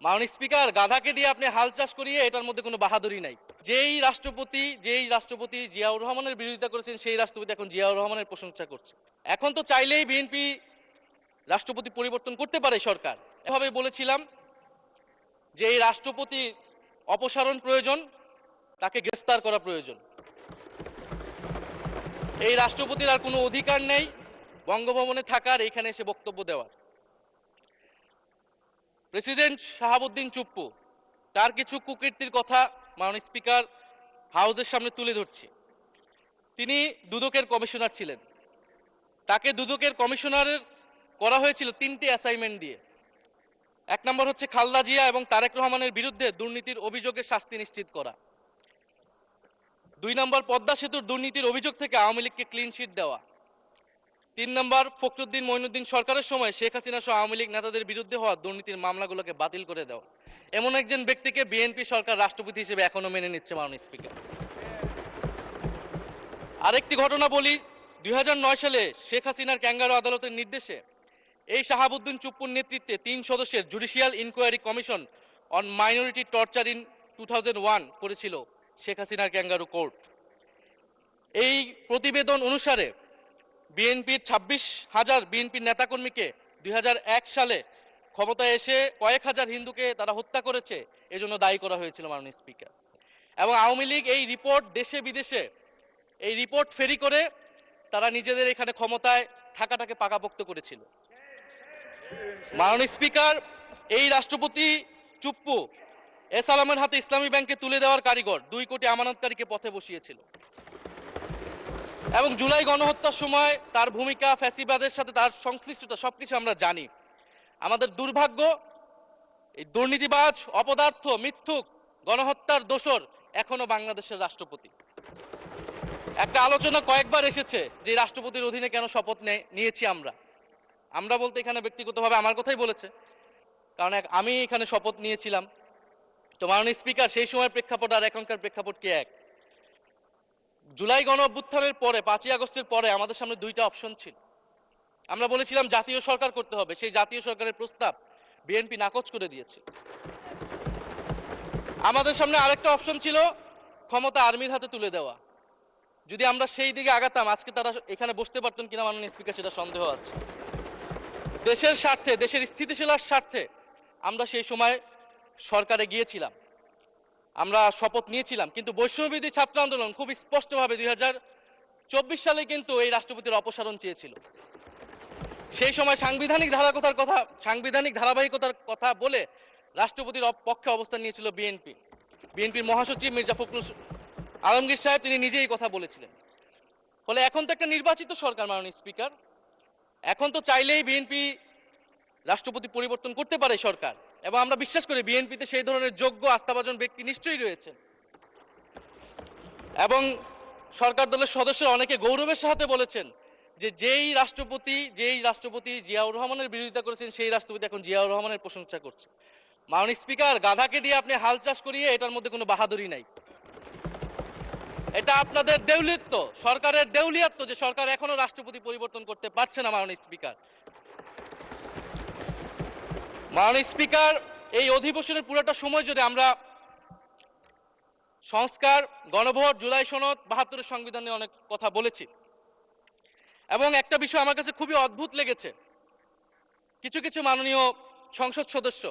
মাননীয় স্পিকার, গাধাকে দিয়ে আপনি হাল চাষ করিয়ে এটার মধ্যে কোনো বাহাদুরি নাই। যেই রাষ্ট্রপতি জিয়াউর রহমানের বিরোধিতা করেছেন সেই রাষ্ট্রপতি এখন জিয়াউর রহমানের প্রশংসা করছে। এখন তো চাইলেই বিএনপি রাষ্ট্রপতি পরিবর্তন করতে পারে সরকার। এভাবে বলেছিলাম যে এই রাষ্ট্রপতি অপসারণ প্রয়োজন, তাকে গ্রেফতার করা প্রয়োজন। এই রাষ্ট্রপতির আর কোনো অধিকার নেই বঙ্গভবনে থাকার, এইখানে এসে বক্তব্য দেওয়ার। প্রেসিডেন্ট শাহাবুদ্দিন চুপ্পু তার কিছু কুকীর্তির কথা মাননীয় স্পিকার হাউসের সামনে তুলে ধরছি। তিনি দুদকের কমিশনার ছিলেন। তাকে দুদকের কমিশনারের করা হয়েছিল 3টি অ্যাসাইনমেন্ট দিয়ে। 1 নম্বর হচ্ছে খালেদা জিয়া এবং তারেক রহমানের বিরুদ্ধে দুর্নীতির অভিযোগের শাস্তি নিশ্চিত করা। 2 নম্বর পদ্মা সেতুর দুর্নীতির অভিযোগ থেকে আওয়ামী লীগকে ক্লিন শিট দেওয়া। 3 নম্বর ফখরুদ্দিন মঈনুদ্দিন সরকারের সময় শেখ হাসিনা সহ আওয়ামী লীগ নেতাদের বিরুদ্ধে হওয়া দুর্নীতির মামলাগুলোকে বাতিল করে দেওয়া। এমন একজন ব্যক্তিকে বিএনপি সরকার রাষ্ট্রপতি হিসেবে এখনো মেনে নিচ্ছে মাননীয় স্পিকার। আরেকটি ঘটনা বলি, 2009 সালে শেখ হাসিনার ক্যাঙ্গারু আদালতের নির্দেশে এই শাহাবুদ্দিন চুপ্পুর নেতৃত্বে 3 সদস্যের judicial inquiry commission on minority torture in 2001 করেছিল শেখ হাসিনার ক্যাঙ্গারু কোর্ট। এই প্রতিবেদন অনুসারে বিএনপির 26,000 বিএনপির নেতাকর্মীকে 2001 সালে ক্ষমতায় এসে কয়েক হাজার হিন্দুকে তারা হত্যা করেছে, এজন্য দায়ী করা হয়েছিল মাননীয় স্পিকার। এবং আওয়ামী লীগ এই রিপোর্ট দেশে বিদেশে এই রিপোর্ট ফেরি করে তারা নিজেদের এখানে ক্ষমতায় থাকাটাকে পাকাপোক্ত করেছিল। মাননীয় স্পিকার, এই রাষ্ট্রপতি চুপ্পু এস আলমের হাতে ইসলামী ব্যাংকে তুলে দেওয়ার কারিগর, 2 কোটি আমানতকারীকে পথে বসিয়েছিল। এবং জুলাই গণহত্যার সময় তার ভূমিকা, ফ্যাসিবাদের সাথে তার সংশ্লিষ্টতা সবকিছু আমরা জানি। আমাদের দুর্ভাগ্য, এই দুর্নীতিবাজ, অপদার্থ, মিথ্যুক, গণহত্যার দোষর এখনো বাংলাদেশের রাষ্ট্রপতি। একটা আলোচনা কয়েকবার এসেছে যে রাষ্ট্রপতির অধীনে কেন শপথ নিয়েছি আমরা বলতে এখানে ব্যক্তিগতভাবে আমার কথাই বলেছে, কারণ আমি এখানে শপথ নিয়েছিলাম। তো মাননীয় স্পিকার, সেই সময়ের প্রেক্ষাপট আর এখনকার প্রেক্ষাপট কি এক? জুলাই গণ অভ্যুত্থানের পরে 5ই আগস্টের পরে আমাদের সামনে 2টা অপশন ছিল। আমরা বলেছিলাম জাতীয় সরকার করতে হবে, সেই জাতীয় সরকারের প্রস্তাব বিএনপি নাকচ করে দিয়েছে। আমাদের সামনে আরেকটা অপশন ছিল ক্ষমতা আর্মির হাতে তুলে দেওয়া। যদি আমরা সেই দিকে আগাতাম আজকে তারা এখানে বসতে পারতেন কিনা মাননীয় স্পিকার সেটা সন্দেহ আছে। দেশের স্বার্থে, দেশের স্থিতিশীলতার স্বার্থে আমরা সেই সময় সরকারে গিয়েছিলাম, আমরা শপথ নিয়েছিলাম। কিন্তু বৈষম্যবিরোধী ছাত্র আন্দোলন খুব স্পষ্টভাবে 2024 সালে কিন্তু এই রাষ্ট্রপতির অপসারণ চেয়েছিল। সেই সময় সাংবিধানিক ধারাবাহিকতার কথা বলে রাষ্ট্রপতির পক্ষে অবস্থান নিয়েছিল বিএনপির মহাসচিব মির্জা ফখরুল আলমগীর সাহেব, তিনি নিজেই কথা বলেছিলেন। ফলে এখন তো একটা নির্বাচিত সরকার মাননীয় স্পিকার, এখন তো চাইলেই বিএনপি রাষ্ট্রপতি পরিবর্তন করতে পারে সরকার। এবং আমরা বিশ্বাস করি বিএনপিতে সেই ধরনের যোগ্য আস্থাভাজন ব্যক্তি নিশ্চয়ই রয়েছেন। এবং সরকার দলের সদস্যরা অনেকে গৌরবের সাথে বলেছেন যে যেই রাষ্ট্রপতি জিয়াউর রহমানের বিরোধিতা করেছেন সেই রাষ্ট্রপতি এখন জিয়াউর রহমানের প্রশংসা করছে। মাননীয় স্পিকার, গাধাকে দিয়ে আপনি হাল চাষ করিয়ে এটার মধ্যে কোনো বাহাদুরি নাই। এটা আপনাদের দেউলিয়ত্ব, সরকারের দেউলিয়াত্ব যে সরকার এখনো রাষ্ট্রপতি পরিবর্তন করতে পারছে না। মাননীয় স্পিকার, এই অধিবেশনের পুরোটা সময় যদি আমরা সংস্কার, গণভোট, জুলাই সনদ, 72-এর সংবিধান নিয়ে অনেক কথা বলেছি। এবং একটা বিষয় আমার কাছে খুবই অদ্ভুত লেগেছে, কিছু মাননীয় সংসদ সদস্য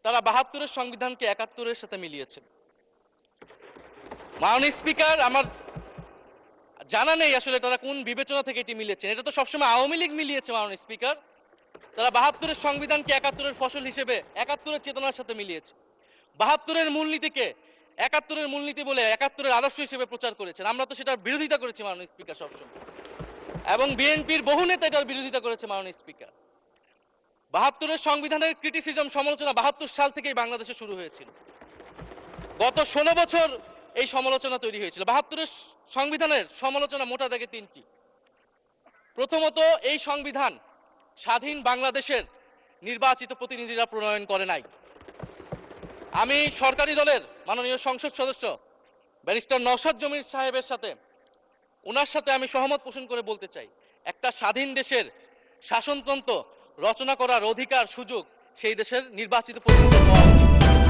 তারা 72-এর সংবিধানকে 71-এর সাথে মিলিয়েছে। মাননীয় স্পিকার, আমার জানা নেই আসলে তারা কোন বিবেচনা থেকে এটি মিলিয়েছেন। এটা তো সবসময় আওয়ামী লীগ মিলিয়েছে মাননীয় স্পিকার। তারা 72-এর সংবিধানকে 71-এর ফসল হিসেবে 71-এর চেতনার সাথে মিলিয়েছে। 72-এর মূলনীতিকে 71-এর মূলনীতি বলে 71-এর আদর্শ হিসেবে প্রচার করেছেন। আমরা তো সেটার বিরোধিতা করেছি মাননীয় স্পিকার সবসময়, এবং বিএনপির বহু নেতা এটার বিরোধিতা করেছে মাননীয় স্পিকার। 72-এর সংবিধানের ক্রিটিসিজম, সমালোচনা 72 সাল থেকেই বাংলাদেশে শুরু হয়েছিল। গত 16 বছর এই সমালোচনা তৈরি হয়েছিল। 72-এর সংবিধানের সমালোচনা মোটা দাগে 3টি। প্রথমত, এই সংবিধান স্বাধীন বাংলাদেশের নির্বাচিত প্রতিনিধিরা প্রণয়ন করে নাই। আমি সরকারি দলের মাননীয় সংসদ সদস্য ব্যারিস্টার নওশাদ জমির সাহেবের সাথে, ওনার সাথে আমি সহমত পোষণ করে বলতে চাই, একটা স্বাধীন দেশের শাসনতন্ত্র রচনা করার অধিকার, সুযোগ সেই দেশের নির্বাচিত প্রতিনিধি হওয়া উচিত।